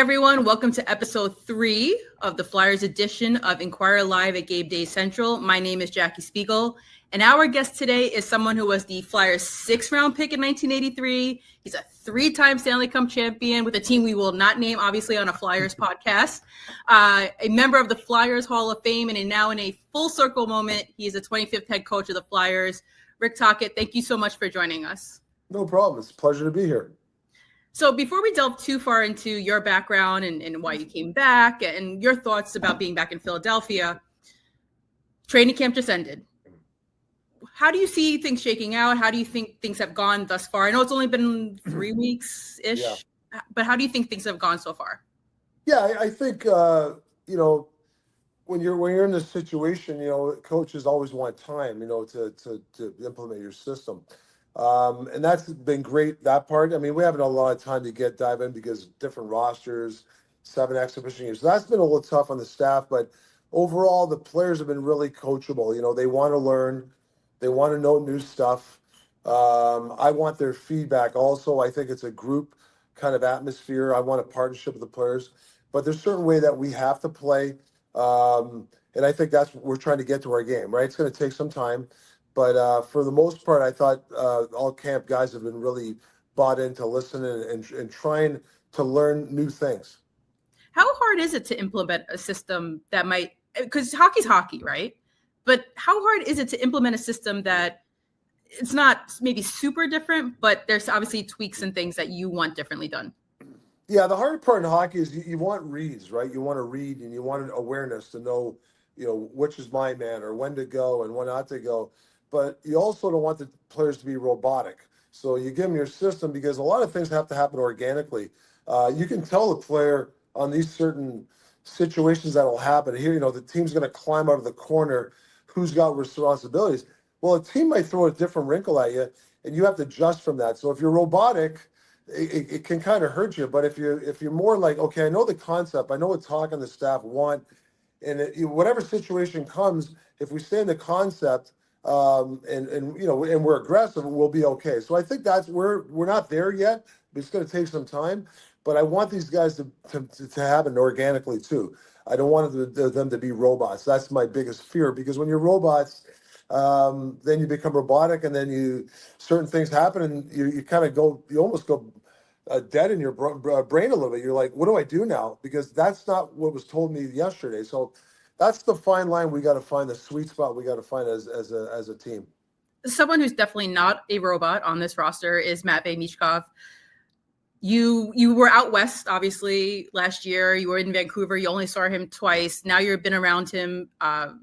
everyone. Welcome to episode 3 of the Flyers edition of Inquirer Live at Gameday Central. My name is Jackie Spiegel, and our guest today is someone who was the Flyers' 6th-round pick in 1983. He's a 3-time Stanley Cup champion with a team we will not name, obviously, on a Flyers podcast. A member of the Flyers Hall of Fame, and now in a full circle moment, he is the 25th head coach of the Flyers. Rick Tocchet, thank you so much for joining us. No problem. It's a pleasure to be here. So before we delve too far into your background and why you came back and your thoughts about being back in Philadelphia, training camp just ended. How do you see things shaking out? How do you think things have gone thus far? I know it's only been 3 weeks-ish, but how do you think things have gone so far? Yeah, I think, when you're in this situation, coaches always want time, to implement your system. And that's been great, that part. I mean, we haven't had a lot of time to dive in because different rosters, 7 exhibition games. So that's been a little tough on the staff, but overall, the players have been really coachable. They want to learn. They want to know new stuff. I want their feedback also. I think it's a group kind of atmosphere. I want a partnership with the players. But there's a certain way that we have to play. And I think that's what we're trying to get to our game, right? It's going to take some time. But for the most part, I thought all camp guys have been really bought into listening and trying to learn new things. How hard is it to implement a system that might, because hockey's hockey, right? But how hard is it to implement a system that it's not maybe super different, but there's obviously tweaks and things that you want differently done? Yeah, the hard part in hockey is you want reads, right? You want to read and you want an awareness to know, which is my man or when to go and when not to go. But you also don't want the players to be robotic. So you give them your system because a lot of things have to happen organically. You can tell the player on these certain situations that will happen. Here, the team's going to climb out of the corner. Who's got responsibilities? Well, a team might throw a different wrinkle at you, and you have to adjust from that. So if you're robotic, it can kind of hurt you. But if you're more like, okay, I know the concept. I know what Talk and the staff want. And whatever situation comes, if we stay in the concept, and we're aggressive, we'll be okay. So I think we're not there yet. It's going to take some time, but I want these guys to happen organically too. I don't want them to be robots. That's my biggest fear, because when you're robots, then you become robotic, and then certain things happen, and you kind of you almost go dead in your brain a little bit. You're like, what do I do now? Because that's not what was told me yesterday. So that's the fine line we got to find, the sweet spot we got to find as a team. Someone who's definitely not a robot on this roster is Matvei Michkov. You were out west, obviously, last year. You were in Vancouver. You only saw him twice. Now you've been around him. I'm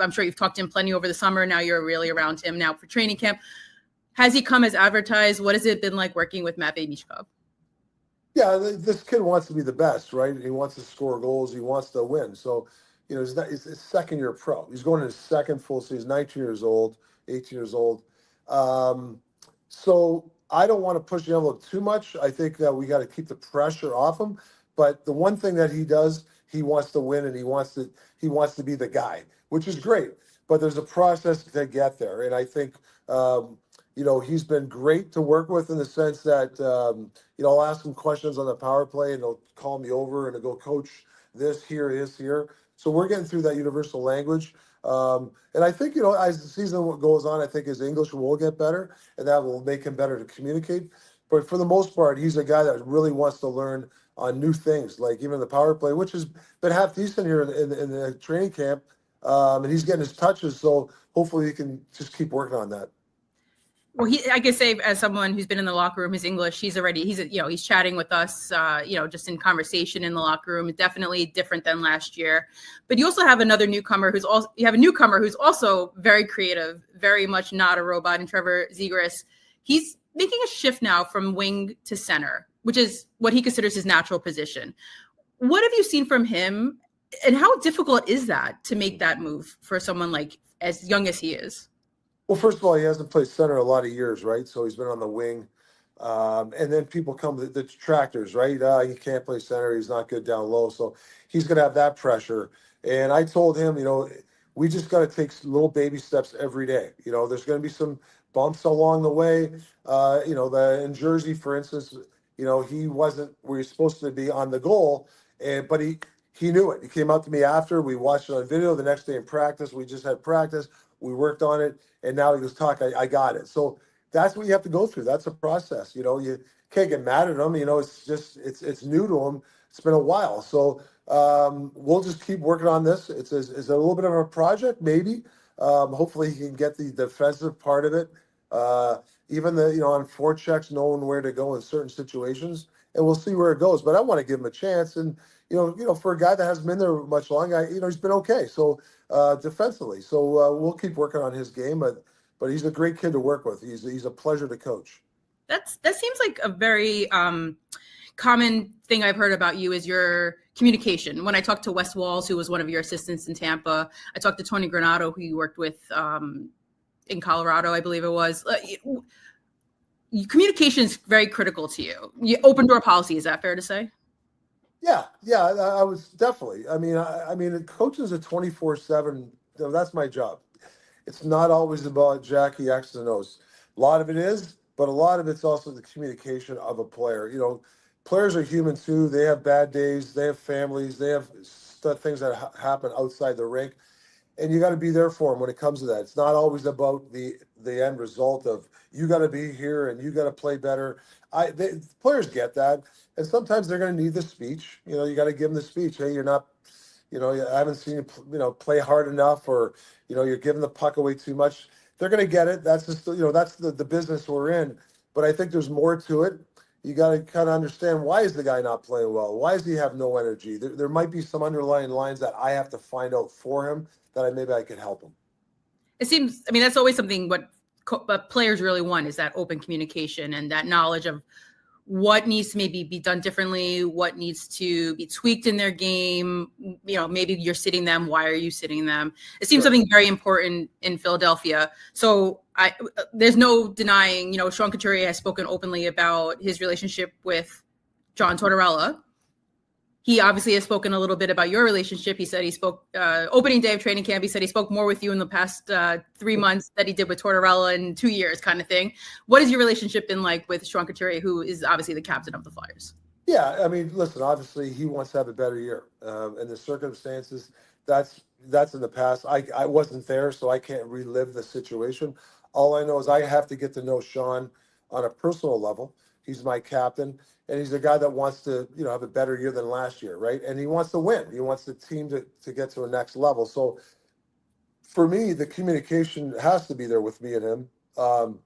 sure you've talked to him plenty over the summer. Now you're really around him now for training camp. Has he come as advertised? What has it been like working with Matvei Michkov? Yeah, this kid wants to be the best, right? He wants to score goals. He wants to win. So, he's his second-year pro. He's going to his second full season, 19 years old, 18 years old. So I don't want to push the envelope too much. I think that we got to keep the pressure off him. But the one thing that he does, he wants to win, and he wants to be the guy, which is great. But there's a process to get there, and I think he's been great to work with in the sense that I'll ask him questions on the power play, and he'll call me over and he'll go, coach, this here is here. So we're getting through that universal language. And I think, as the season goes on, I think his English will get better, and that will make him better to communicate. But for the most part, he's a guy that really wants to learn on new things, like even the power play, which has been half decent here in the training camp. And he's getting his touches. So hopefully he can just keep working on that. Well, I can say, as someone who's been in the locker room, his English, he's chatting with us, just in conversation in the locker room. Definitely different than last year. But you also have another newcomer who's also very creative, very much not a robot, in Trevor Zegras. He's making a shift now from wing to center, which is what he considers his natural position. What have you seen from him, and how difficult is that to make that move for someone like as young as he is? Well, first of all, he hasn't played center a lot of years, right? So he's been on the wing. And then people come to the detractors, right? He can't play center. He's not good down low. So he's going to have that pressure. And I told him, we just got to take little baby steps every day. There's going to be some bumps along the way. In Jersey, for instance, he wasn't where he's supposed to be on the goal, but he knew it. He came up to me after. We watched it on video the next day in practice. We just had practice. We worked on it, and now he goes, "Talk, I got it." So that's what you have to go through. That's a process. You can't get mad at him. It's just it's new to him. It's been a while, so we'll just keep working on this. It's a little bit of a project, maybe. Hopefully, he can get the defensive part of it. Even on forechecks, knowing where to go in certain situations, and we'll see where it goes. But I want to give him a chance, and for a guy that hasn't been there much long, he's been okay. So defensively, so we'll keep working on his game, but he's a great kid to work with. He's a pleasure to coach. That seems like a very common thing I've heard about you is your communication. When I talked to Wes Walls, who was one of your assistants in Tampa, I talked to Tony Granato, who you worked with in Colorado, I believe it was. Communication is very critical to you. Open door policy, is that fair to say? Yeah, I was definitely. I mean, coaching is a 24/7. That's my job. It's not always about Jackie X's and O's. A lot of it is, but a lot of it's also the communication of a player. Players are human too. They have bad days. They have families. They have things that happen outside the rink, and you got to be there for them when it comes to that. It's not always about the end result of you got to be here and you got to play better. Players get that, and sometimes they're going to need the speech. You got to give them the speech. Hey, you're not. I haven't seen you play hard enough, or you're giving the puck away too much. They're going to get it. That's just that's the business we're in. But I think there's more to it. You got to kind of understand, why is the guy not playing well? Why does he have no energy? There might be some underlying lines that I have to find out for him that maybe I could help him. It seems, that's always something what players really want, is that open communication and that knowledge of what needs to maybe be done differently, what needs to be tweaked in their game. Maybe you're sitting them. Why are you sitting them? It seems something very important in Philadelphia. So there's no denying, Sean Couturier has spoken openly about his relationship with John Tortorella. He obviously has spoken a little bit about your relationship. He said he spoke opening day of training camp. He said he spoke more with you in the past 3 months that he did with Tortorella in 2 years, kind of thing. What has your relationship been like with Sean Couturier, who is obviously the captain of the Flyers? Yeah, listen, obviously he wants to have a better year. And the circumstances, that's in the past. I wasn't there, so I can't relive the situation. All I know is I have to get to know Sean on a personal level. He's my captain, and he's a guy that wants to, have a better year than last year, right? And he wants to win. He wants the team to get to a next level. So for me, the communication has to be there with me and him.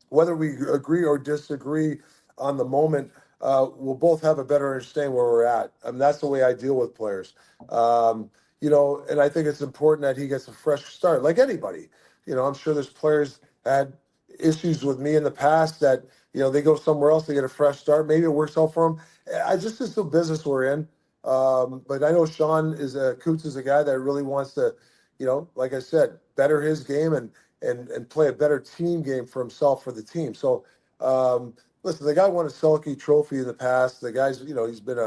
Whether we agree or disagree on the moment, we'll both have a better understanding where we're at. That's the way I deal with players. And I think it's important that he gets a fresh start, like anybody. I'm sure there's players that had issues with me in the past that, they go somewhere else, they get a fresh start. Maybe it works out for them. It's the business we're in. But I know Sean Coots is a guy that really wants to, like I said, better his game and play a better team game for himself, for the team. So, listen, the guy won a Selke trophy in the past. The guy's, he's been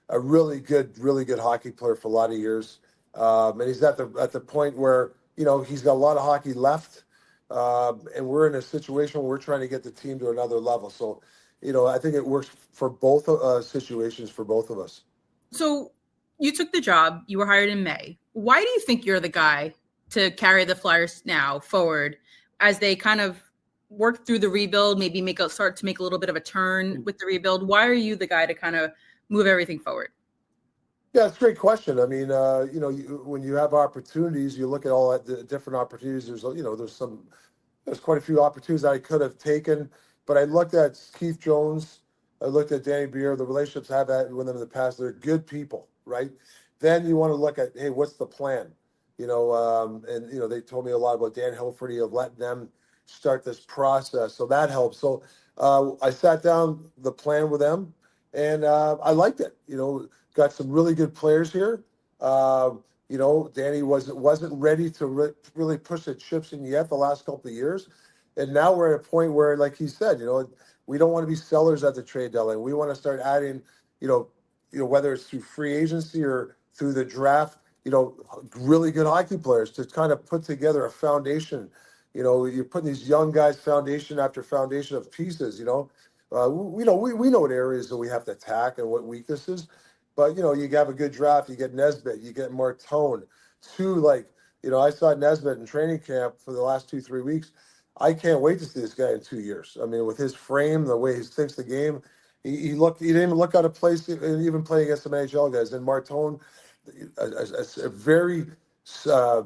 a really good hockey player for a lot of years. And he's at the point where, he's got a lot of hockey left. And we're in a situation where we're trying to get the team to another level. So, I think it works for both situations for both of us. So you took the job, you were hired in May. Why do you think you're the guy to carry the Flyers now forward as they kind of work through the rebuild, maybe start to make a little bit of a turn with the rebuild? Why are you the guy to kind of move everything forward? Yeah, it's a great question. When you have opportunities, you look at all the different opportunities. There's quite a few opportunities that I could have taken, but I looked at Keith Jones, I looked at Danny Beer, the relationships I've had with them in the past. They're good people, right? Then you want to look at, hey, what's the plan? They told me a lot about Dan Hilferty of letting them start this process, so that helps. So I sat down the plan with them, and I liked it. Got some really good players here. Danny wasn't ready to really push the chips in yet the last couple of years, and now we're at a point where, like he said, we don't want to be sellers at the trade deadline. We want to start adding, whether it's through free agency or through the draft, really good hockey players to kind of put together a foundation. You're putting these young guys foundation after foundation of pieces. We know what areas that we have to attack and what weaknesses. But you have a good draft. You get Nesbitt. You get Martone. I saw Nesbitt in training camp for the last 2-3 weeks. I can't wait to see this guy in 2 years. I mean, with his frame, the way he thinks the game, he didn't even look out of place, even playing against some NHL guys. And Martone, a very uh,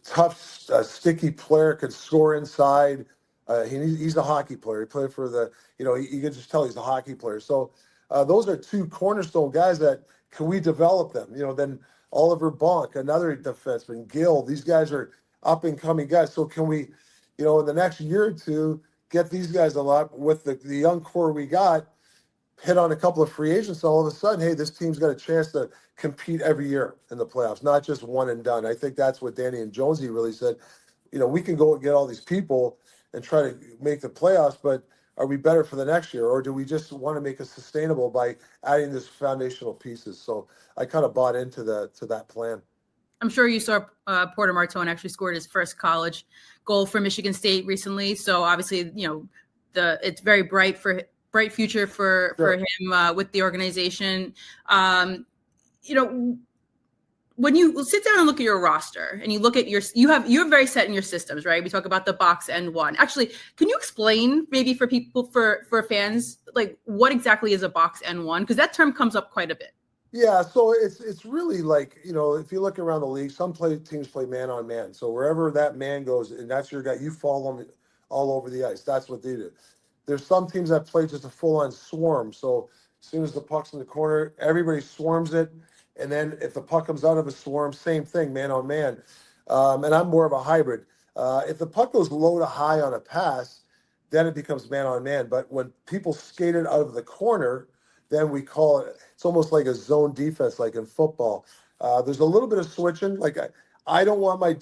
tough, sticky player, could score inside. He's a hockey player. He played for you can just tell he's a hockey player. So those are two cornerstone guys that can we develop them? Then Oliver Bonk, another defenseman, Gill, these guys are up and coming guys. So can we, in the next year or two, get these guys a lot with the young core we got, hit on a couple of free agents, all of a sudden, hey, this team's got a chance to compete every year in the playoffs, not just one and done. I think that's what Danny and Jonesy really said. We can go and get all these people and try to make the playoffs, but are we better for the next year, or do we just want to make it sustainable by adding this foundational pieces? So I kind of bought into that plan. I'm sure you saw Porter Martone actually scored his first college goal for Michigan State recently. So obviously, it's very bright future for him with the organization. When you sit down and look at your roster and you look at you're very set in your systems, right? We talk about the box N1. Actually, can you explain maybe for people, for fans, like what exactly is a box N1? Because that term comes up quite a bit. Yeah, so it's really like, if you look around the league, some teams play man on man. So wherever that man goes, and that's your guy, you follow him all over the ice. That's what they do. There's some teams that play just a full-on swarm. So as soon as the puck's in the corner, everybody swarms it. And then if the puck comes out of a swarm, same thing, man on man. And I'm more of a hybrid. If the puck goes low to high on a pass, then it becomes man on man. But when people skate it out of the corner, then we call it, it's almost like a zone defense, like in football. There's a little bit of switching. Like I don't want my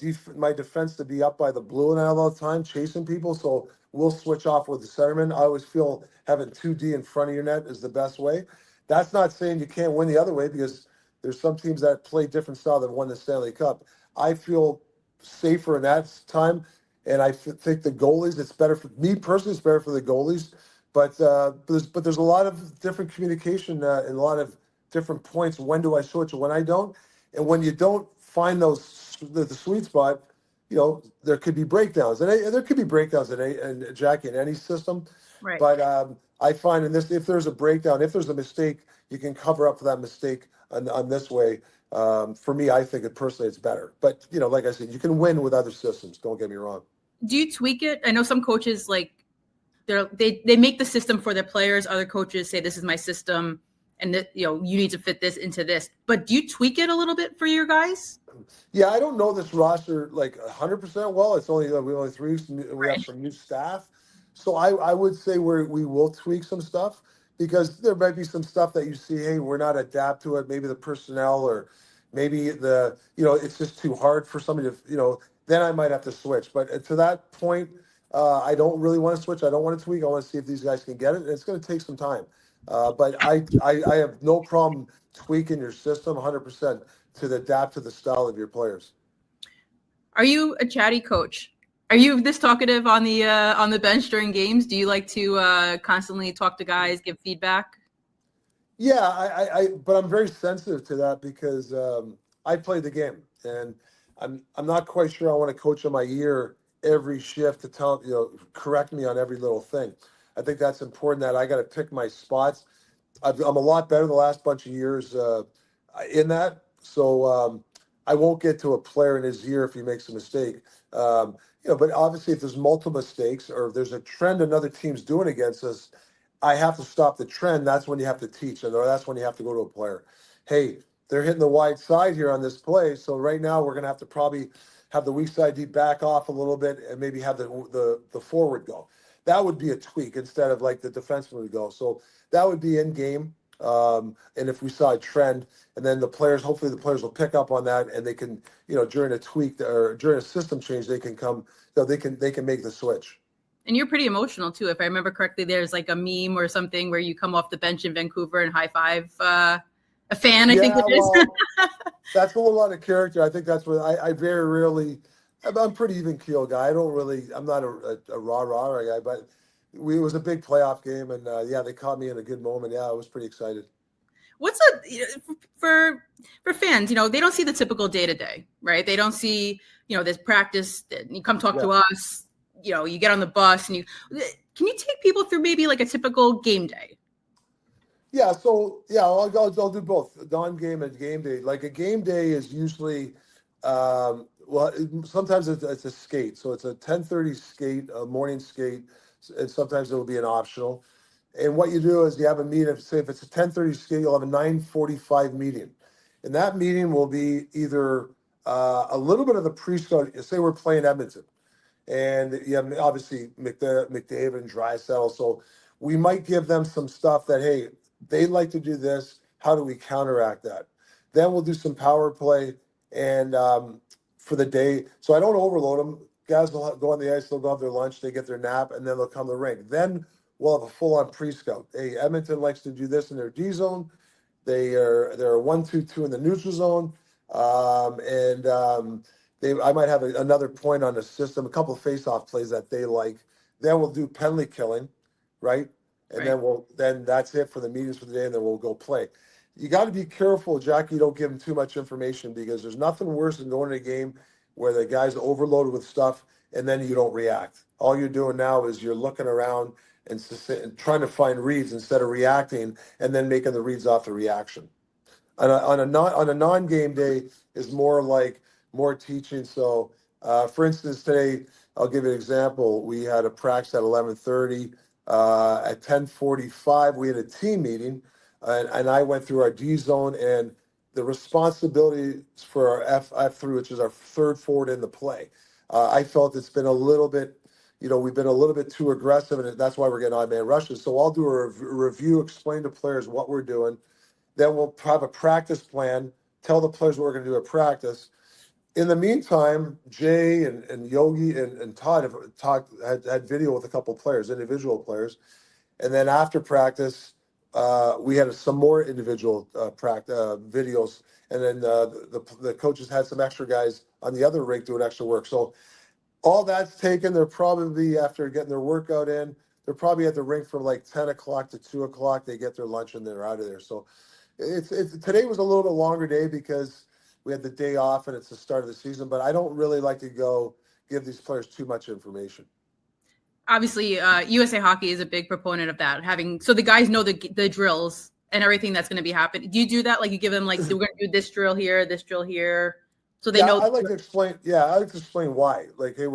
defense to be up by the blue line all the time, chasing people. So we'll switch off with the centerman. I always feel having 2D in front of your net is the best way. That's not saying you can't win the other way, because there's some teams that play different style that won the Stanley Cup. I feel safer in that time, and I think the goalies, it's better for me personally, it's better for the goalies. But there's a lot of different communication and a lot of different points. When do I switch and when I don't? And when you don't find the sweet spot, there could be breakdowns. And there could be breakdowns in Jackie, in any system. Right. But I find in this, if there's a breakdown, if there's a mistake, you can cover up for that mistake on this way. For me, I think personally it's better. But, like I said, you can win with other systems. Don't get me wrong. Do you tweak it? I know some coaches, like, they make the system for their players. Other coaches say, this is my system, and that, you need to fit this into this. But do you tweak it a little bit for your guys? Yeah, I don't know this roster like 100% well. It's only we only 3 weeks. We have some new staff, so I would say we will tweak some stuff, because there might be some stuff that you see, hey, we're not adapt to it. Maybe the personnel, or maybe it's just too hard for somebody to then I might have to switch. But to that point, I don't really want to switch. I don't want to tweak. I want to see if these guys can get it. And it's going to take some time. But I have no problem tweaking your system 100% to adapt to the style of your players. Are you a chatty coach? Are you this talkative on the bench during games? Do you like to constantly talk to guys, give feedback? Yeah, but I'm very sensitive to that, because I play the game, and I'm not quite sure I want to coach in my ear every shift to tell, correct me on every little thing. I think that's important, that I got to pick my spots. I'm a lot better the last bunch of years in that. So I won't get to a player in his ear if he makes a mistake. But obviously if there's multiple mistakes, or if there's a trend another team's doing against us, I have to stop the trend. That's when you have to teach, or that's when you have to go to a player. Hey, they're hitting the wide side here on this play. So right now we're going to have to probably have the weak side deep back off a little bit, and maybe have the forward go. That would be a tweak, instead of like the defenseman would go. So that would be in game. And if we saw a trend, and then hopefully the players will pick up on that, and they can, during a tweak or during a system change, they can come, they can make the switch. And you're pretty emotional too. If I remember correctly, there's like a meme or something where you come off the bench in Vancouver and high five a fan, I think it is. Well, that's a little out of character. I think that's what I very rarely, I'm pretty even keel guy. I'm not a rah-rah guy, but it was a big playoff game, and yeah, they caught me in a good moment. Yeah, I was pretty excited. What's for fans? They don't see the typical day to day, right? They don't see this practice. You come talk to us. You get on the bus, and can you take people through maybe like a typical game day? Yeah, so yeah, I'll do both non-game and game day. Like a game day is usually, well, sometimes it's a skate, so it's a 10:30 skate, a morning skate, and sometimes it'll be an optional. And what you do is you have a meeting. Say if it's a 10:30 skate, you'll have a 9:45 meeting, and that meeting will be either a little bit of the pre-scout. Say we're playing Edmonton, and you have obviously McDavid and Draisaitl. So we might give them some stuff that, hey, they like to do this. How do we counteract that? Then we'll do some power play and for the day. So I don't overload them. Guys will go on the ice. They'll go have their lunch. They get their nap, and then they'll come to the rink. Then we'll have a full-on pre-scout. Hey, Edmonton likes to do this in their D zone. They're 1-2-2 in the neutral zone, and I might have another point on the system, a couple of face-off plays that they like. Then we'll do penalty killing, right? And Right. then that's it for the meetings for the day, and then we'll go play. You got to be careful, Jackie. You don't give them too much information because there's nothing worse than going to a game where the guy's overloaded with stuff and then you don't react. All you're doing now is you're looking around and trying to find reads instead of reacting and then making the reads off the reaction. On a non-game day is more like more teaching. So, for instance, today I'll give you an example. We had a practice at 11:30. At 10:45, we had a team meeting, and I went through our D zone and the responsibilities for our F3, which is our third forward in the play. I felt it's been a little bit, we've been a little bit too aggressive, and that's why we're getting odd man rushes. So I'll do a review, explain to players what we're doing. Then we'll have a practice plan, tell the players what we're going to do at practice. In the meantime, Jay and Yogi and Todd have had video with a couple of players, individual players. And then after practice, we had some more individual videos. And then the coaches had some extra guys on the other rink doing extra work. So all that's taken. They're probably, after getting their workout in, they're probably at the rink from like 10 o'clock to 2 o'clock. They get their lunch and they're out of there. So today was a little bit longer day because we had the day off and it's the start of the season, but I don't really like to go give these players too much information. Obviously, USA Hockey is a big proponent of that. So the guys know the drills and everything that's going to be happening. Do you do that? Like you give them like, we're going to do this drill here, so they know. I like to explain. Yeah, I like to explain why. Like, hey,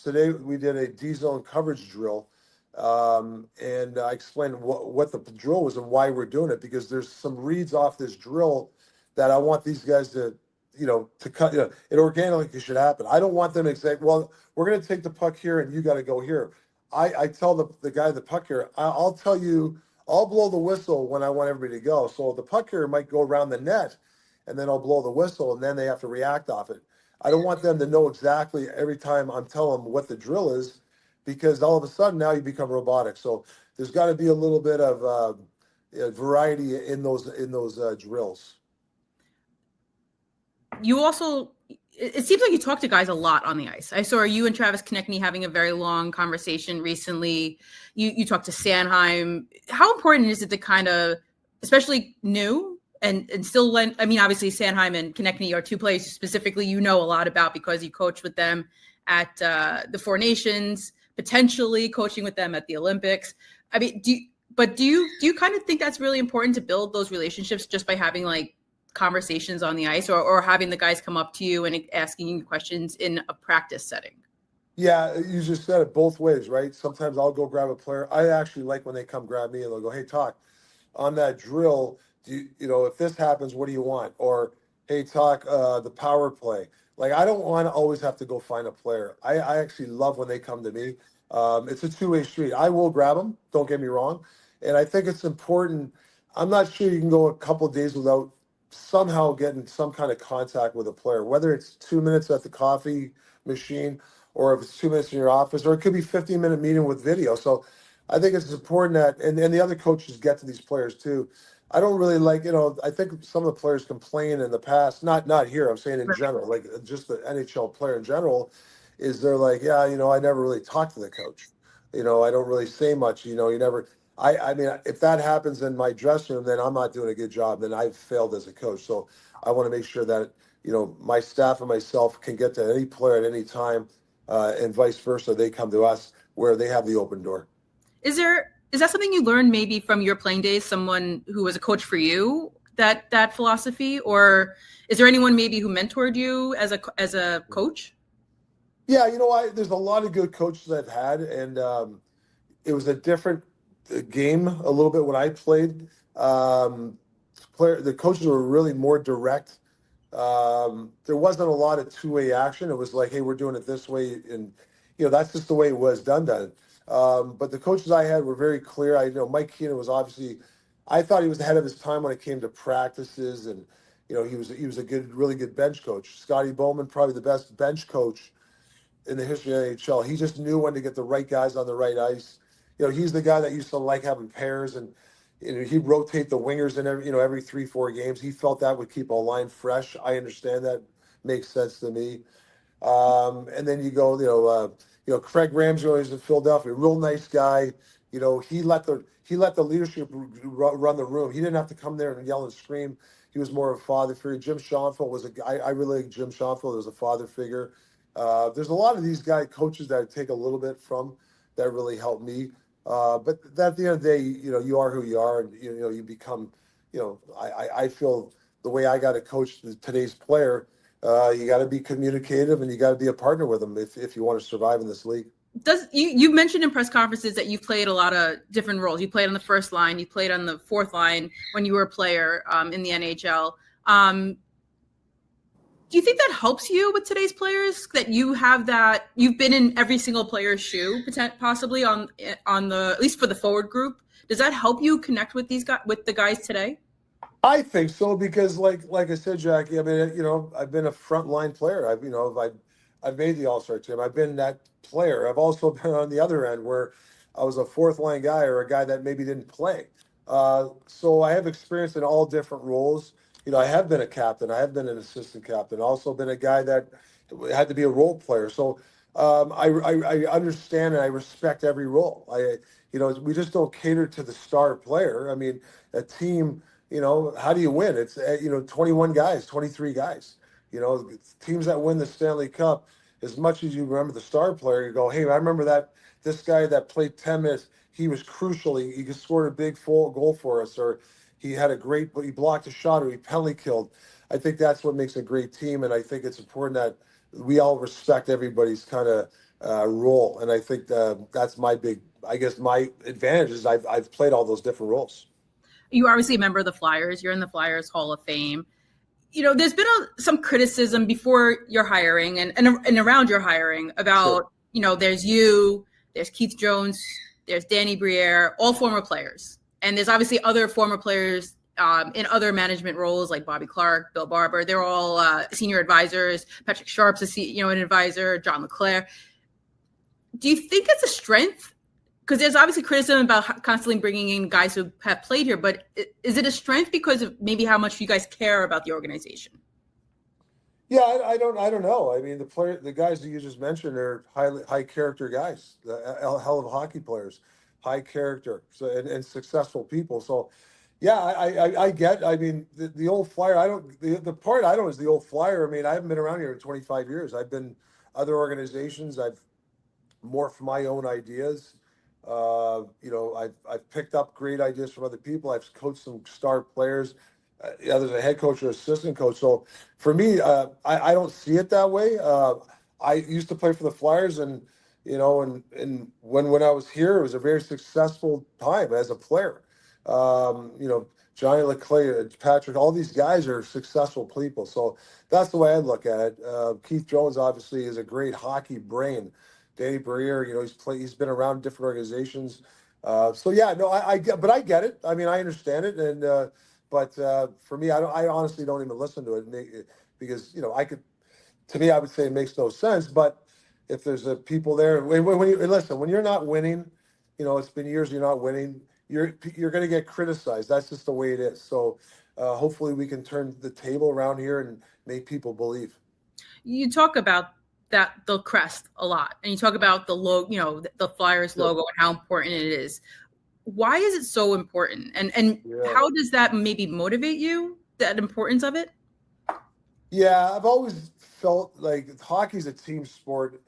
today we did a D zone coverage drill, and I explained what the drill was and why we're doing it, because there's some reads off this drill that I want these guys to cut. It organically should happen. I don't want them to say, well, we're going to take the puck here and you got to go here. I tell the guy the puck here, I'll tell you, I'll blow the whistle when I want everybody to go. So the puck here might go around the net, and then I'll blow the whistle, and then they have to react off it. I don't want them to know exactly every time I'm telling them what the drill is, because all of a sudden now you become robotic. So there's got to be a little bit of variety in those drills. You also, it seems like you talk to guys a lot on the ice. I saw you and Travis Konechny having a very long conversation recently. You talked to Sanheim. How important is it to kind of, especially new and still lend? I mean, obviously Sanheim and Konechny are two players specifically a lot about because you coached with them at the Four Nations, potentially coaching with them at the Olympics. I mean, do you kind of think that's really important to build those relationships just by having like conversations on the ice or having the guys come up to you and asking you questions in a practice setting? Yeah, you just said it both ways, right? Sometimes I'll go grab a player. I actually like when they come grab me and they'll go, hey, Talk, on that drill, if this happens, what do you want? Or, hey, Talk, the power play. Like, I don't want to always have to go find a player. I actually love when they come to me. It's a two-way street. I will grab them, don't get me wrong. And I think it's important. I'm not sure you can go a couple of days without somehow getting some kind of contact with a player, whether it's 2 minutes at the coffee machine or if it's 2 minutes in your office, or it could be 15-minute meeting with video. So I think it's important that, and the other coaches get to these players too. I don't really like, I think some of the players complain in the past, not here, I'm saying in general, like just the NHL player in general, is they're like, yeah, I never really talked to the coach. I don't really say much. You never. I mean, if that happens in my dressing room, then I'm not doing a good job. Then I've failed as a coach. So I want to make sure that my staff and myself can get to any player at any time, and vice versa. They come to us where they have the open door. Is that something you learned maybe from your playing days? Someone who was a coach for you, that philosophy, or is there anyone maybe who mentored you as a coach? Yeah, there's a lot of good coaches I've had, and it was a different game a little bit when I played. Um, the coaches were really more direct. There wasn't a lot of two-way action. It was like, hey, we're doing it this way, and that's just the way it was done. But the coaches I had were very clear. I know Mike Keenan was obviously, I thought he was ahead of his time when it came to practices, and he was a really good bench coach. Scotty Bowman, probably the best bench coach in the history of the NHL. He just knew when to get the right guys on the right ice. He's the guy that used to like having pairs, and he'd rotate the wingers in every 3-4 games. He felt that would keep a line fresh. I understand that, makes sense to me. And then you go, Craig Ramsey is in Philadelphia, real nice guy. He let the leadership run the room. He didn't have to come there and yell and scream. He was more of a father figure. Jim Schoenfeld was I really like Jim Schoenfeld was a father figure. There's a lot of these coaches that I take a little bit from that really helped me. But at the end of the day, you are who you are, and you become. I feel the way I got to coach today's player. You got to be communicative, and you got to be a partner with them if you want to survive in this league. You mentioned in press conferences that you've played a lot of different roles. You played on the first line, you played on the fourth line when you were a player in the NHL. Do you think that helps you with today's players, that you've been in every single player's shoe, possibly on the, at least for the forward group? Does that help you connect with the guys today? I think so, because like I said, Jackie, I mean, I've been a frontline player. I've made the All-Star team. I've been that player. I've also been on the other end where I was a fourth line guy, or a guy that maybe didn't play. So I have experience in all different roles. I have been a captain. I have been an assistant captain. Also been a guy that had to be a role player. So I understand and I respect every role. We just don't cater to the star player. I mean, a team, how do you win? It's 21 guys, 23 guys. Teams that win the Stanley Cup, as much as you remember the star player, you go, hey, I remember this guy that played 10 minutes. He was crucial. He scored a big full goal for us, or he blocked a shot, or he penalty killed. I think that's what makes a great team, and I think it's important that we all respect everybody's kind of role. And I think that's my advantage is I've played all those different roles. You obviously a member of the Flyers. You're in the Flyers Hall of Fame. There's been some criticism before your hiring and around your hiring about, sure. There's Keith Jones, there's Danny Briere, all former players. And there's obviously other former players in other management roles like Bobby Clark, Bill Barber. They're all senior advisors. Patrick Sharp's an advisor, John LeClaire. Do you think it's a strength? Because there's obviously criticism about constantly bringing in guys who have played here, but is it a strength because of maybe how much you guys care about the organization? Yeah, I don't know. I mean, the guys that you just mentioned are high character guys, a hell of hockey players, high character, and successful people. So, yeah, I get. I mean, the old Flyer. The part I don't is the old Flyer. I mean, I haven't been around here in 25 years. I've been other organizations. I've morphed my own ideas. I've picked up great ideas from other people. I've coached some star players, either as a head coach or assistant coach. So for me, I don't see it that way. I used to play for the Flyers, and when I was here, it was a very successful time as a player. Johnny LeClaire, Patrick, all these guys are successful people. So that's the way I look at it. Keith Jones obviously is a great hockey brain. Danny Briere, he's been around different organizations. So yeah, no, I get it. I mean, I understand it, and but for me, I honestly don't even listen to it because to me, I would say it makes no sense. But if there's people there, when you listen, when you're not winning, it's been years you're not winning, you're going to get criticized. That's just the way it is. So hopefully we can turn the table around here and make people believe. You talk about the crest a lot, and you talk about the logo, the Flyers logo and how important it is. Why is it so important? And how does that maybe motivate you, that importance of it? Yeah, I've always felt like hockey's a team sport.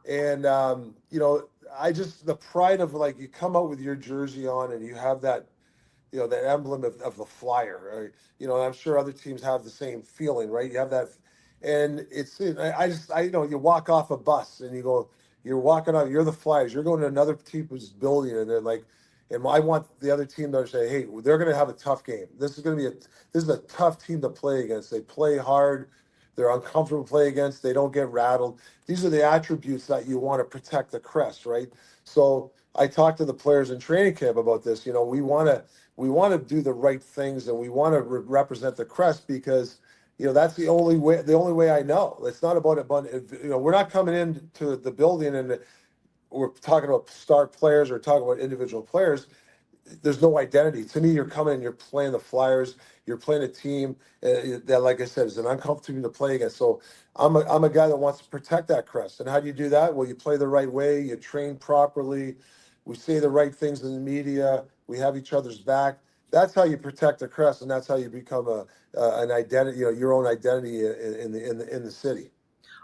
And, the pride of like you come out with your jersey on and you have that, that emblem of the Flyer. Right? I'm sure other teams have the same feeling, right? You have that. And you walk off a bus and you're walking out, you're the Flyers, you're going to another team's building and they're like, and I want the other team to say, hey, they're going to have a tough game. This is a tough team to play against. They play hard. They're uncomfortable to play against. They don't get rattled. These are the attributes that you want to protect the crest, right? So I talked to the players in training camp about this. We want to do the right things and we want to represent the crest because that's the only way I know. It's not about it, but we're not coming into the building and we're talking about star players or talking about individual players. There's no identity. To me, you're coming and you're playing the Flyers. You're playing a team that, like I said, is an uncomfortable team to play against. So I'm a guy that wants to protect that crest. And how do you do that? Well, you play the right way. You train properly. We say the right things in the media. We have each other's back. That's how you protect the crest, and that's how you become an identity. Your own identity in the city.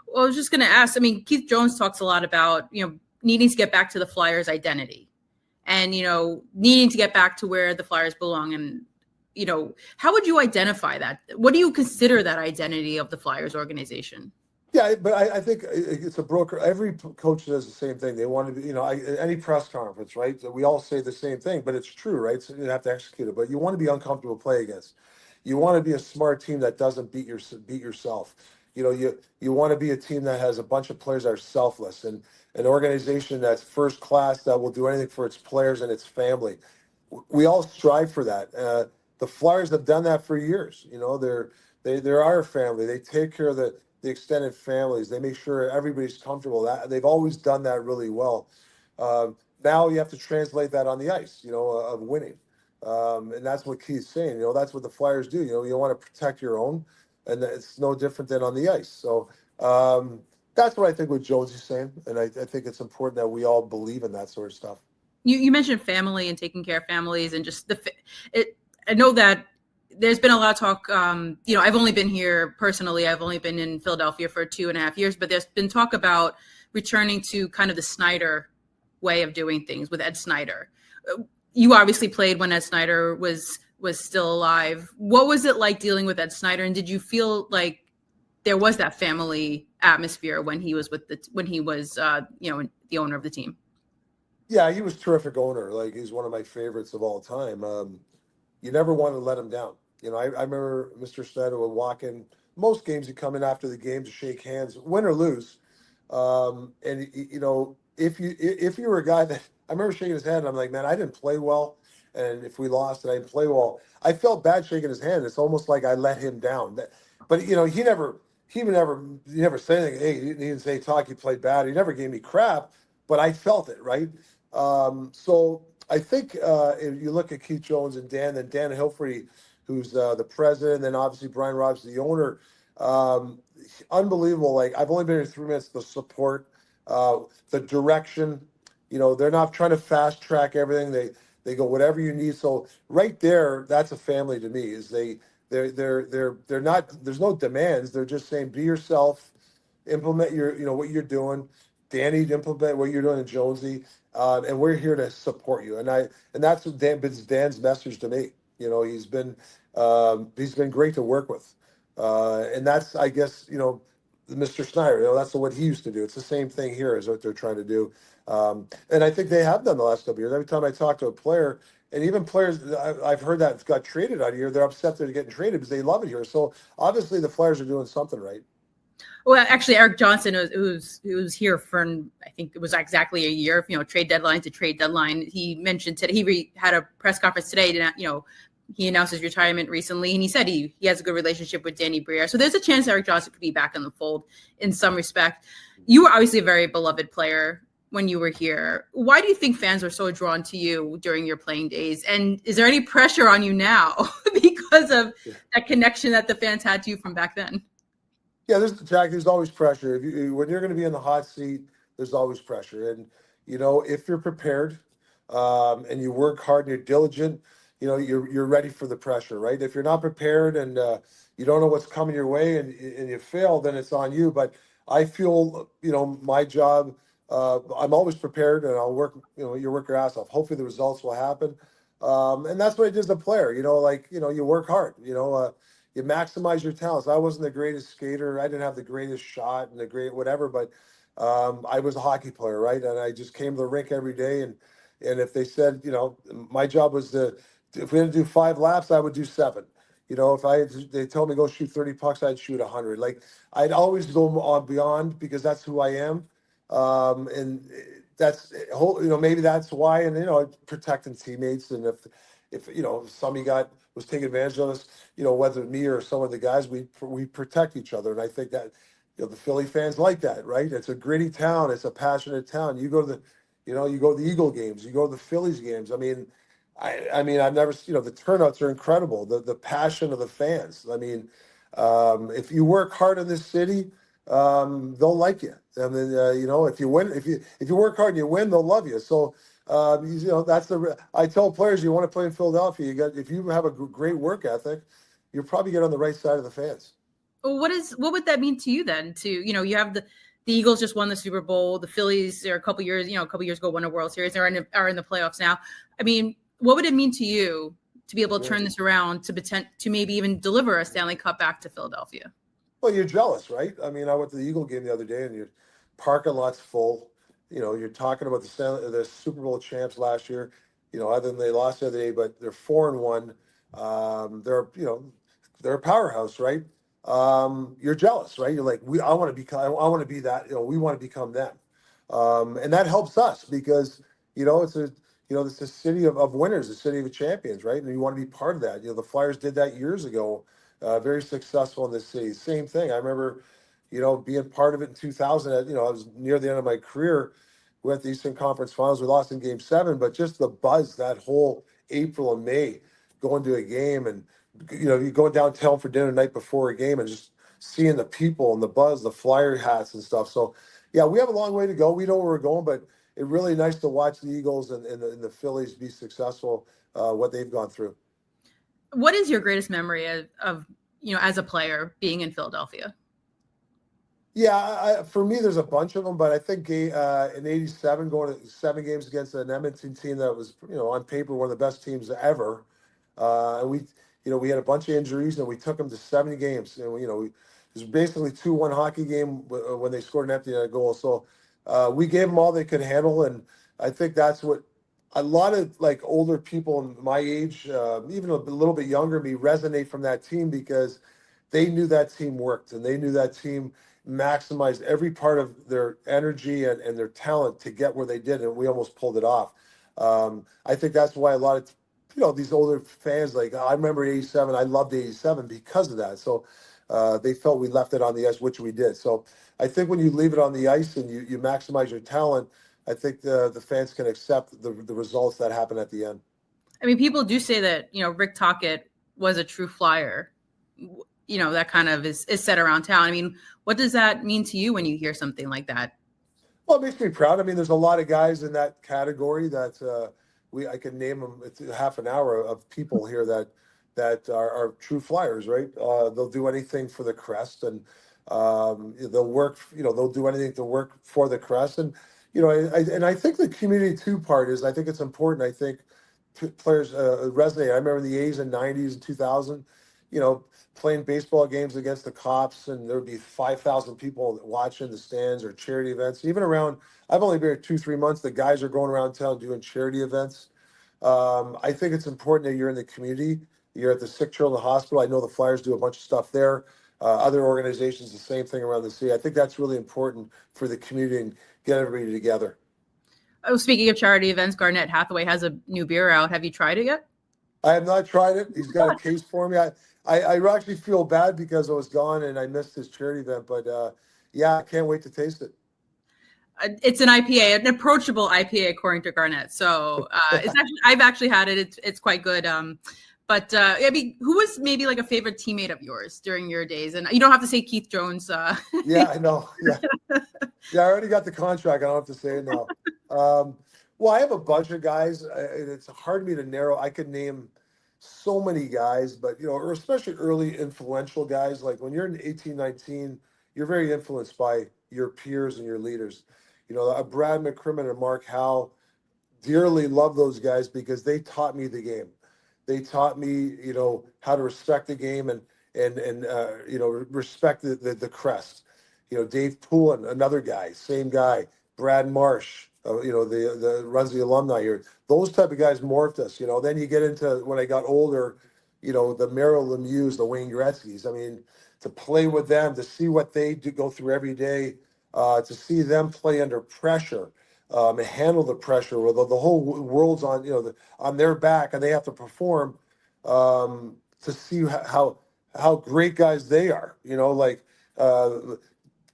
Well, I was just going to ask. I mean, Keith Jones talks a lot about needing to get back to the Flyers' identity, and needing to get back to where the Flyers belong. And how would you identify that? What do you consider that identity of the Flyers organization? Yeah, but I think it's a broker. Every coach does the same thing. They want to be, any press conference, right? We all say the same thing, but it's true, right? So you have to execute it. But you want to be uncomfortable to play against. You want to be a smart team that doesn't beat yourself. You want to be a team that has a bunch of players that are selfless and an organization that's first class that will do anything for its players and its family. We all strive for that. The Flyers have done that for years. They're our family. They take care of the extended families. They make sure everybody's comfortable. They've always done that really well. Now you have to translate that on the ice, of winning. And that's what Keith's saying. That's what the Flyers do. You want to protect your own, and it's no different than on the ice. So that's what I think what Jonesy's saying. And I think it's important that we all believe in that sort of stuff. You mentioned family and taking care of families and just I know that there's been a lot of talk. I've only been here personally. I've only been in Philadelphia for 2.5 years, but there's been talk about returning to kind of the Snyder way of doing things with Ed Snyder. You obviously played when Ed Snyder was still alive. What was it like dealing with Ed Snyder? And did you feel like there was that family atmosphere when he was the owner of the team? Yeah, he was a terrific owner. Like, he's one of my favorites of all time. You never want to let him down. I remember Mr. Snyder would walk in most games. He'd come in after the game to shake hands, win or lose. And if you were a guy that I remember shaking his hand, and I'm like, man, I didn't play well, and if we lost and I didn't play well, I felt bad shaking his hand. It's almost like I let him down. But he never said anything. Hey, he didn't say, "Talk, you played bad." He never gave me crap, but I felt it, right? So I think if you look at Keith Jones and Dan Hilferty, who's the president, and then obviously Brian Robbins, the owner, unbelievable. Like, I've only been here 3 minutes. The support, the direction, they're not trying to fast track everything. They go whatever you need. So right there, that's a family to me. They're not. There's no demands. They're just saying, be yourself, implement what you're doing. Danny, implement what you're doing, and Jonesy. And we're here to support you. And that's what Dan's message to me. He's been great to work with. And that's, I guess, Mr. Snyder, that's what he used to do. It's the same thing here as what they're trying to do. And I think they have done the last couple of years. Every time I talk to a player, and even players I've heard that got traded out of here, they're upset they're getting traded because they love it here. So obviously the Flyers are doing something right. Well, actually, Eric Johnson, who's here for, I think it was exactly a year, trade deadline to trade deadline. He mentioned today, he had a press conference today, he announced his retirement recently, and he said he has a good relationship with Danny Briere. So there's a chance Eric Johnson could be back in the fold in some respect. You were obviously a very beloved player when you were here. Why do you think fans are so drawn to you during your playing days? And is there any pressure on you now because of that connection that the fans had to you from back then? Yeah, there's always pressure. When you're going to be in the hot seat, there's always pressure. And if you're prepared, and you work hard and you're diligent, you're ready for the pressure, right? If you're not prepared and you don't know what's coming your way and you fail, then it's on you. But I feel, my job, I'm always prepared and I'll work. You work your ass off. Hopefully the results will happen. And that's what I did as a player. You work hard. You maximize your talents. I wasn't the greatest skater. I didn't have the greatest shot and the great whatever, but I was a hockey player, right? And I just came to the rink every day. And if they said, my job was if we had to do 5 laps, I would do 7. If they told me go shoot 30 pucks, I'd shoot 100. Like I'd always go on beyond because that's who I am. And that's maybe that's why. And protecting teammates. And if somebody was taking advantage of us, whether me or some of the guys, we protect each other. And I think that, the Philly fans like that, right? It's a gritty town. It's a passionate town. You go to the Eagle games, you go to the Phillies games. I mean, I've never, the turnouts are incredible. The passion of the fans. I mean, if you work hard in this city, they'll like you. I mean, if you win, if you work hard and you win, they'll love you. So, I tell players, you want to play in Philadelphia, if you have a great work ethic, you'll probably get on the right side of the fans. Well, what would that mean to you then? You have the Eagles just won the Super Bowl. The Phillies are a couple years ago won a World Series. They're in the playoffs now. I mean, what would it mean to you to be able to turn this around to maybe even deliver a Stanley Cup back to Philadelphia? Well, you're jealous, right? I mean, I went to the Eagle game the other day, and your parking lot's full. You're talking about the Super Bowl champs last year. Other than they lost the other day, but they're 4-1. They're a powerhouse, right? You're jealous, right? You're like, I want to be that. We want to become them, and that helps us because it's a city of winners, a city of champions, right? And you want to be part of that. The Flyers did that years ago, very successful in this city. Same thing. I remember, being part of it in 2000. I was near the end of my career. We went to the Eastern Conference Finals. We lost in Game 7, but just the buzz that whole April and May, going to a game and you go downtown for dinner the night before a game and just seeing the people and the buzz, the Flyer hats and stuff. So, yeah, we have a long way to go. We know where we're going, but it's really nice to watch the Eagles and the Phillies be successful, what they've gone through. What is your greatest memory of as a player being in Philadelphia? Yeah, for me, there's a bunch of them, but I think in '87, going to 7 games against an Edmonton team that was, on paper, one of the best teams ever. And we had a bunch of injuries, and we took them to 70 games. And it was basically 2-1 hockey game when they scored an empty net goal. So we gave them all they could handle, and I think that's what a lot of like older people in my age, even a little bit younger me, resonate from that team because they knew that team worked and they knew that team maximized every part of their energy and their talent to get where they did, and we almost pulled it off. I think that's why a lot of these older fans, like I remember '87, I loved '87 because of that. So they felt we left it on the ice, which we did. So I think when you leave it on the ice and you maximize your talent, I think the fans can accept the results that happen at the end. I mean, people do say that, Rick Tocchet was a true Flyer. That kind of is said around town. I mean, what does that mean to you when you hear something like that? Well, it makes me proud. I mean, there's a lot of guys in that category that I can name them. It's half an hour of people here that are true Flyers, right? They'll do anything for the crest, and they'll work. They'll do anything to work for the crest, and I think the community too part is. I think it's important. I think players resonate. I remember the A's in '90s and 2000. Playing baseball games against the Cops, and there would be 5,000 people watching the stands or charity events. Even around, I've only been here 2-3 months. The guys are going around town doing charity events. I think it's important that you're in the community. You're at the Sick Children's Hospital. I know the Flyers do a bunch of stuff there. Other organizations, the same thing around the city. I think that's really important for the community and get everybody together. Oh, speaking of charity events, Garnett Hathaway has a new beer out. Have you tried it yet? I have not tried it. He's got a case for me. I actually feel bad because I was gone and I missed his charity event, but yeah, I can't wait to taste it. It's an IPA, an approachable IPA, according to Garnett. So I've actually had it. It's quite good. But I mean, who was maybe like a favorite teammate of yours during your days? And you don't have to say Keith Jones. Yeah, I know. Yeah. Yeah, I already got the contract. I don't have to say it now. Well, I have a bunch of guys, and it's hard for me to narrow. I could name so many guys, but or especially early influential guys. Like when you're in 18, 19, you're very influenced by your peers and your leaders. Brad McCrimmon and Mark Howe, dearly love those guys because they taught me the game. They taught me, how to respect the game and respect the crest. Dave Poulin, another guy, same guy. Brad Marsh, the runs the alumni here. Those type of guys morphed us. Then you get into when I got older, the Merrill Lemieux, the Wayne Gretzky's. I mean, to play with them, to see what they do go through every day, to see them play under pressure and handle the pressure. Where the whole world's on on their back and they have to perform. To see how great guys they are.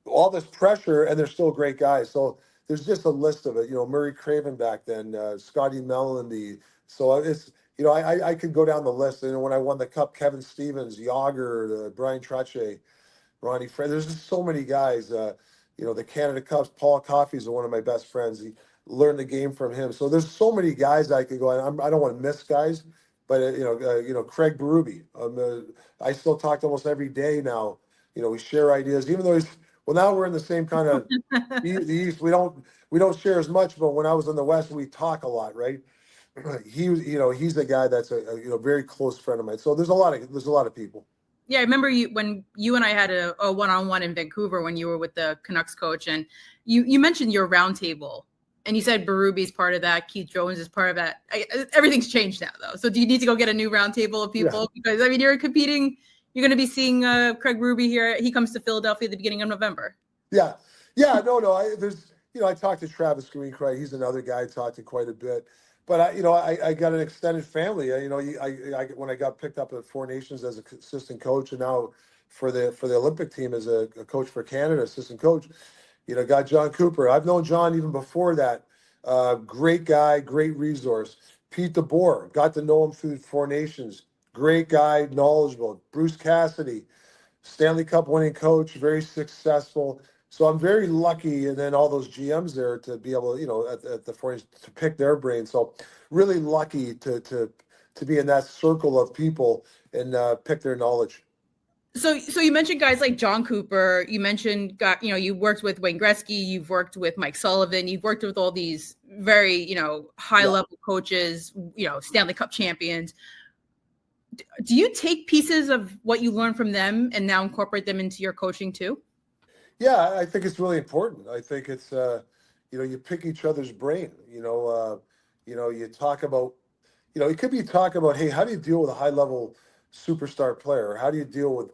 All this pressure and they're still great guys. So there's just a list of it. Murray Craven back then, Scotty Mellenby. So it's I could go down the list. When I won the cup, Kevin Stevens, Yager, Brian Tocchet, Ronnie Fred. There's just so many guys. The Canada Cups. Paul Coffey's one of my best friends. He learned the game from him. So there's so many guys I could go. I don't want to miss guys, but Craig Berube. I still talk to almost every day now. We share ideas, even though now we're in the same kind of the East. We don't share as much, but when I was in the West, we talk a lot, right? He's a guy that's a very close friend of mine. So there's a lot of people. Yeah, I remember when you and I had a one-on-one in Vancouver when you were with the Canucks coach, and you mentioned your roundtable, and you said Berube's part of that, Keith Jones is part of that. Everything's changed now, though. So do you need to go get a new roundtable of people? Yeah. Because I mean, you're competing. You're going to be seeing Craig Berube here. He comes to Philadelphia at the beginning of November. Yeah. No. I talked to Travis Greencray. He's another guy I talked to quite a bit. But I got an extended family. I when I got picked up at Four Nations as an assistant coach, and now for the Olympic team as a coach for Canada, assistant coach. Got John Cooper. I've known John even before that. Great guy, great resource. Pete DeBoer, got to know him through Four Nations. Great guy, knowledgeable. Bruce Cassidy, Stanley Cup winning coach, very successful. So I'm very lucky, and then all those GMs there to be able, at the Four to pick their brain. So really lucky to be in that circle of people and pick their knowledge. So you mentioned guys like John Cooper. You mentioned you worked with Wayne Gretzky. You've worked with Mike Sullivan. You've worked with all these very high level coaches. Stanley Cup champions. Do you take pieces of what you learned from them and now incorporate them into your coaching too? Yeah, I think it's really important. I think it's, you pick each other's brain. You talk about, it could be talk about, hey, how do you deal with a high level superstar player? Or how do you deal with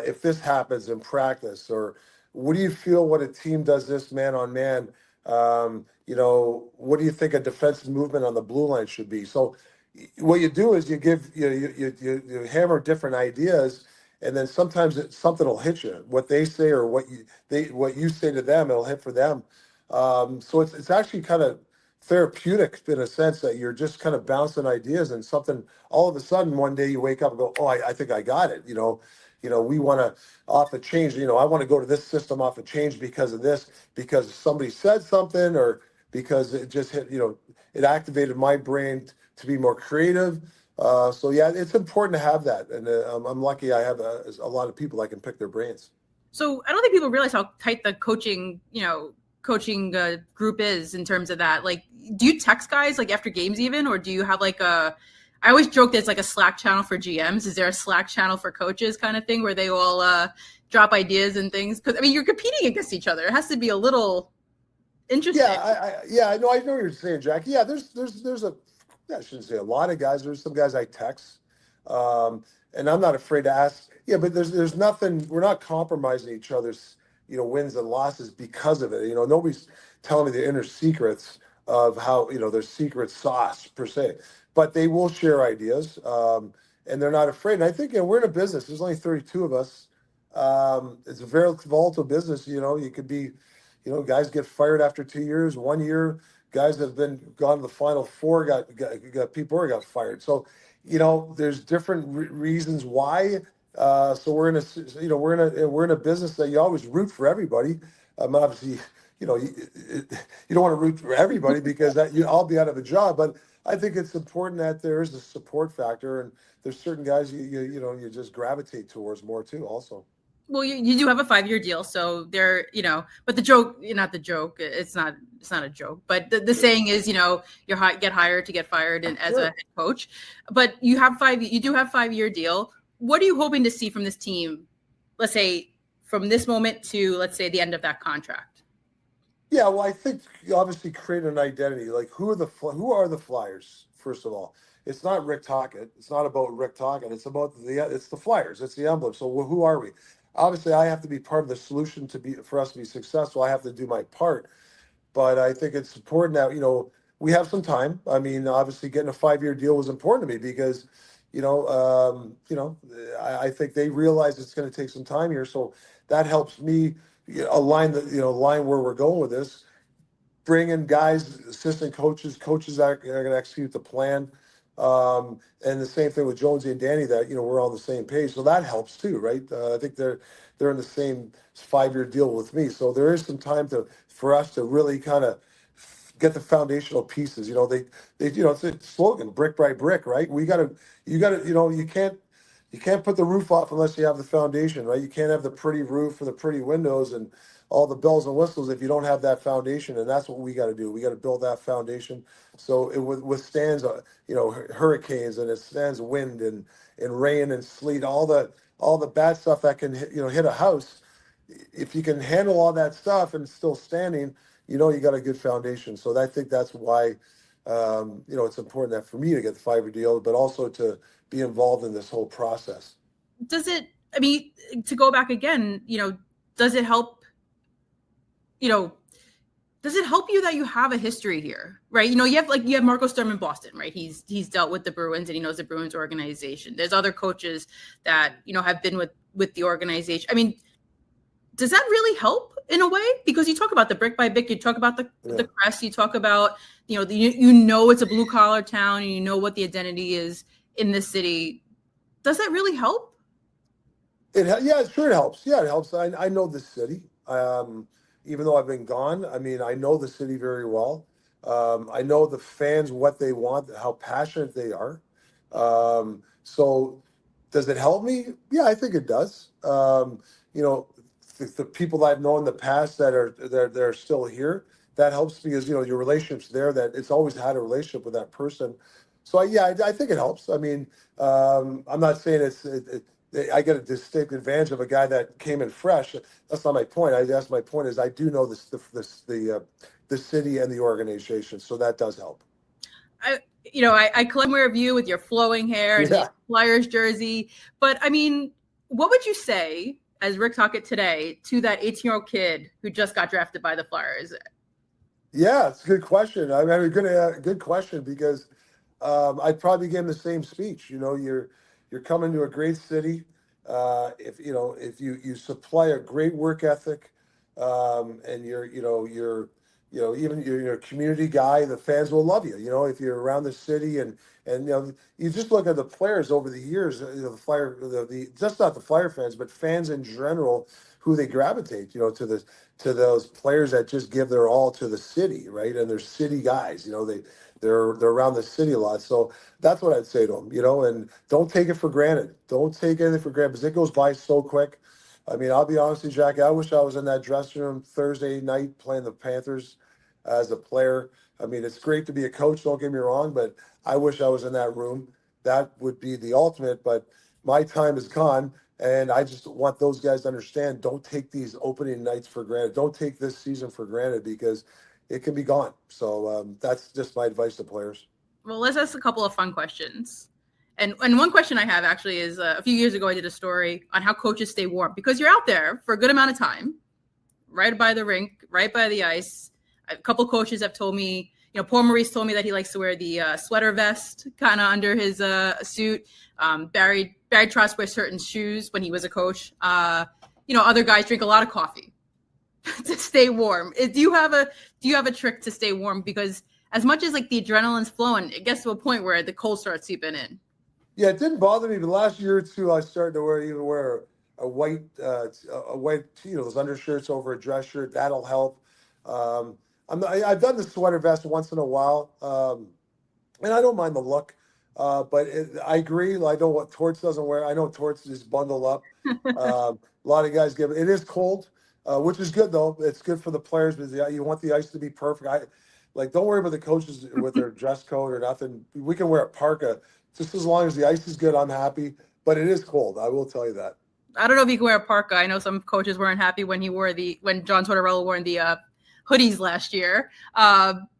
if this happens in practice? Or what do you feel when a team does this man on man? What do you think a defensive movement on the blue line should be? So what you do is you give you hammer different ideas. And then sometimes something will hit you. What they say or what you say to them, it'll hit for them. So it's actually kind of therapeutic in a sense that you're just kind of bouncing ideas and something. All of a sudden, one day you wake up and go, "Oh, I think I got it." We want to off a change. I want to go to this system off a change because of this, because somebody said something, or because it just hit. It activated my brain to be more creative. So yeah, it's important to have that, and I'm lucky I have a lot of people I can pick their brains. So I don't think people realize how tight the coaching group is in terms of that. Like, do you text guys like after games even, or do you have like I always joke there's like a Slack channel for GMs. Is there a Slack channel for coaches kind of thing where they all drop ideas and things? Because I mean, you're competing against each other. It has to be a little interesting. Yeah, I know what you're saying, Jack. Yeah, there's I shouldn't say a lot of guys. There's some guys I text, and I'm not afraid to ask. Yeah, but there's nothing. We're not compromising each other's wins and losses because of it. Nobody's telling me the inner secrets of how their secret sauce per se, but they will share ideas, and they're not afraid. And I think we're in a business. There's only 32 of us. It's a very volatile business. You could be, guys get fired after 2 years, 1 year. Guys that have gone to the Final Four got people who got fired. So there's different reasons why. So we're in a business that you always root for everybody. Obviously, you don't want to root for everybody because I'll be out of a job. But I think it's important that there is a support factor, and there's certain guys you just gravitate towards more too. Also. Well, you do have a 5-year deal, so there, but the joke, not the joke, it's not a joke, but the saying is, get hired to get fired and as a head coach, but you do have 5-year deal. What are you hoping to see from this team? Let's say from this moment to, let's say, the end of that contract. Yeah, well, I think you obviously create an identity. Like, who are the Flyers? First of all, it's not Rick Tocchet. It's not about Rick Tocchet. It's the Flyers. It's the emblem. So who are we? Obviously, I have to be part of the solution for us to be successful. I have to do my part, but I think it's important that we have some time. I mean, obviously, getting a 5-year deal was important to me because I think they realize it's going to take some time here, so that helps me align where we're going with this. Bring in guys, assistant coaches that are going to execute the plan. And the same thing with Jonesy and Danny, that we're on the same page, so that helps too, right? I think they're in the same 5-year deal with me, so there is some time for us to really kind of get the foundational pieces. It's a slogan, brick by brick, right? You can't put the roof off unless you have the foundation, right? You can't have the pretty roof or the pretty windows and all the bells and whistles if you don't have that foundation. And that's what we got to do. We got to build that foundation so it withstands, hurricanes, and it stands wind and rain and sleet, all the bad stuff that can hit a house. If you can handle all that stuff and still standing, you got a good foundation. So I think that's why, it's important that for me to get the 5-year deal, but also to be involved in this whole process. To go back again, does it help? Does it help you that you have a history here, right? You have Marco Sturm in Boston, right? He's dealt with the Bruins and he knows the Bruins organization. There's other coaches that, have been with the organization. I mean, does that really help in a way? Because you talk about the brick by brick, you talk about the crest, you talk about, it's a blue collar town and what the identity is in this city. Does that really help? Sure it helps. Yeah, it helps. I know the city. Even though I've been gone, I know the city very well. I know the fans, what they want, how passionate they are. So does it help me? Yeah, I think it does. The people that I've known in the past that are still here, that helps because, your relationship's there, that it's always had a relationship with that person. So I think it helps. I'm not saying I get a distinct advantage of a guy that came in fresh. That's not my point. My point is I do know the city and the organization, so that does help. I claim of you with your flowing hair and the Flyers jersey, but what would you say as Rick Tocchet today to that 18-year-old kid who just got drafted by the Flyers? Yeah, it's a good question. Good question because I'd probably give him the same speech. You're coming to a great city. If you supply a great work ethic, and you're a community guy, the fans will love you. If you're around the city and you just look at the players over the years, just not the Flyer fans, but fans in general, who they gravitate, to those players that just give their all to the city, right? And they're city guys. They're around the city a lot. So that's what I'd say to them, and don't take it for granted. Don't take anything for granted because it goes by so quick. I'll be honest with you, Jack, I wish I was in that dressing room Thursday night playing the Panthers as a player. It's great to be a coach, don't get me wrong, but I wish I was in that room. That would be the ultimate, but my time is gone. And I just want those guys to understand, don't take these opening nights for granted. Don't take this season for granted because it can be gone. So that's just my advice to players. Well, let's ask a couple of fun questions. And one question I have actually is a few years ago, I did a story on how coaches stay warm because you're out there for a good amount of time, right by the rink, right by the ice. A couple of coaches have told me, Paul Maurice told me that he likes to wear the sweater vest kind of under his suit. Barry Trotz wears certain shoes when he was a coach. Other guys drink a lot of coffee to stay warm. Do you have a trick to stay warm? Because as much as like the adrenaline's flowing, it gets to a point where the cold starts seeping in. Yeah, it didn't bother me, but the last year or two, I started to wear a white, those undershirts over a dress shirt. That'll help. Um, I've done the sweater vest once in a while, and I don't mind the look. I agree. I know what Torts doesn't wear. I know Torts is bundled up. A lot of guys give it. It is cold, which is good though. It's good for the players because you want the ice to be perfect. Don't worry about the coaches with their dress code or nothing. We can wear a parka just as long as the ice is good. I'm happy, but it is cold. I will tell you that. I don't know if you can wear a parka. I know some coaches weren't happy when when John Tortorella wore the hoodies last year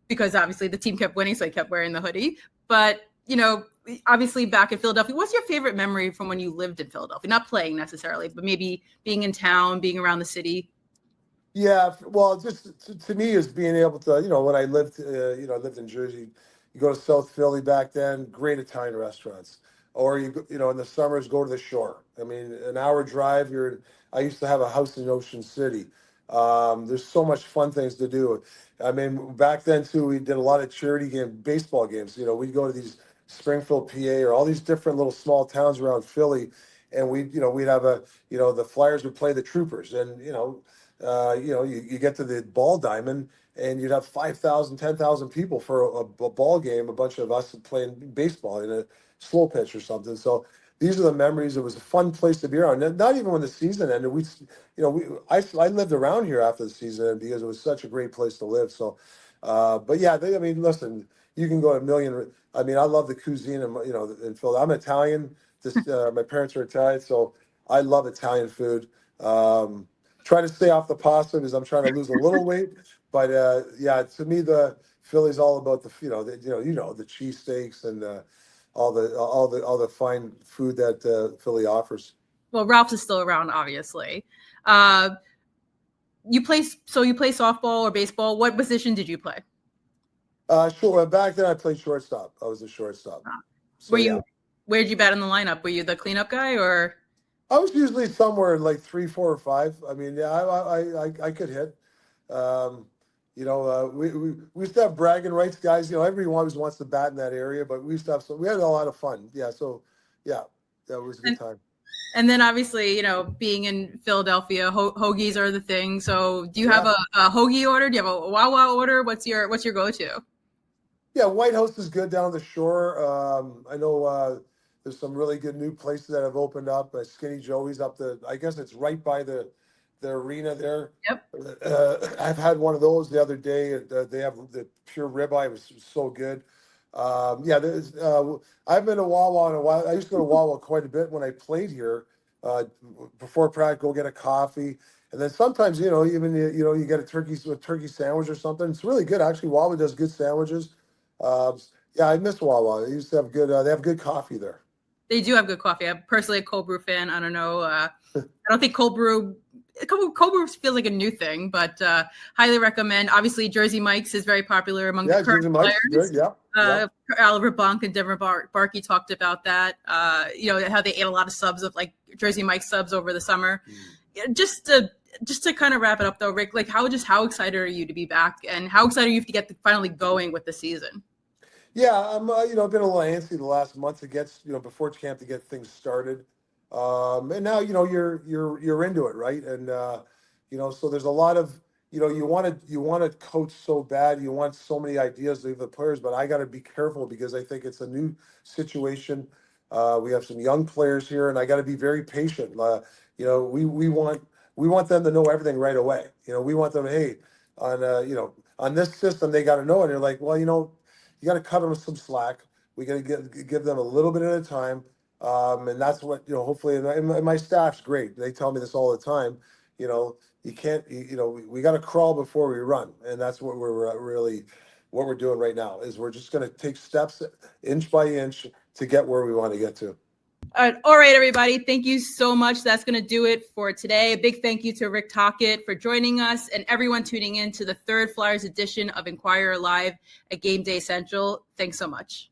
because obviously the team kept winning, so he kept wearing the hoodie. But obviously back in Philadelphia, what's your favorite memory from when you lived in Philadelphia? Not playing necessarily, but maybe being in town, being around the city. Yeah, well, just to me is being able to, when I lived, I lived in Jersey. You go to South Philly back then, great Italian restaurants, or in the summers go to the shore. I mean, an hour drive. I used to have a house in Ocean City. There's so much fun things to do. I mean, back then too, we did a lot of baseball games. We'd go to these Springfield, PA, or all these different little small towns around Philly, and we'd have the Flyers would play the Troopers, and you get to the ball diamond and you'd have 5,000, 10,000 people for a ball game, a bunch of us playing baseball in a slow pitch or something. So these are the memories. It was a fun place to be around. Not even when the season ended. I lived around here after the season ended because it was such a great place to live. So, but yeah, listen, you can go to a million. I mean, I love the cuisine in Philadelphia. I'm Italian. My parents are Italian, so I love Italian food. Try to stay off the pasta because I'm trying to lose a little weight. But yeah, to me, the Philly's all about the cheesesteaks and all the fine food that Philly offers. Well, Ralph's is still around, obviously. You play softball or baseball. What position did you play? Sure. Back then, I played shortstop. I was a shortstop. So, where'd you bat in the lineup? Were you the cleanup guy or? I was usually somewhere like 3, 4, or 5. I mean, yeah, I could hit. We used to have bragging rights, guys. Everyone always wants to bat in that area, but we used to have we had a lot of fun. Yeah, so yeah, that was a good time. And then obviously, being in Philadelphia, hoagies are the thing. So do you have a hoagie order? Do you have a Wawa order? What's your go-to? Yeah, White House is good down the shore. I know there's some really good new places that have opened up. Skinny Joey's I guess it's right by the arena there. Yep. I've had one of those the other day. They have the pure ribeye. It was so good. I've been to Wawa in a while. I used to go to Wawa quite a bit when I played here. Before practice, go get a coffee. And then sometimes, you get a turkey sandwich or something. It's really good. Actually, Wawa does good sandwiches. Yeah, I miss Wawa. They used to have they have good coffee there. They do have good coffee. I'm personally a cold brew fan. I don't know. I don't think cold brew feels like a new thing, but highly recommend. Obviously, Jersey Mike's is very popular among the current players. Good. Yeah. Oliver Bunk and Denver Barkey talked about that. How they ate a lot of subs of like Jersey Mike's subs over the summer. Just to kind of wrap it up though, Rick, like how excited are you to be back, and how excited are you to get finally going with the season? Yeah, I'm. I've been a little antsy the last month to get before camp to get things started, and now you're into it, right? And so there's a lot of you want to coach so bad, you want so many ideas to give the players, but I got to be careful because I think it's a new situation. We have some young players here, and I got to be very patient. We want them to know everything right away. We want them, hey, on this system they got to know it. And they're like, well, you got to cut them some slack. We got to give them a little bit at a time, and that's what hopefully. And my staff's great. They tell me this all the time. You can't. We got to crawl before we run, and that's what we're doing right now. Is we're just going to take steps inch by inch to get where we want to get to. All right, everybody. Thank you so much. That's going to do it for today. A big thank you to Rick Tocchet for joining us and everyone tuning in to the third Flyers edition of Inquirer Live at Gameday Central. Thanks so much.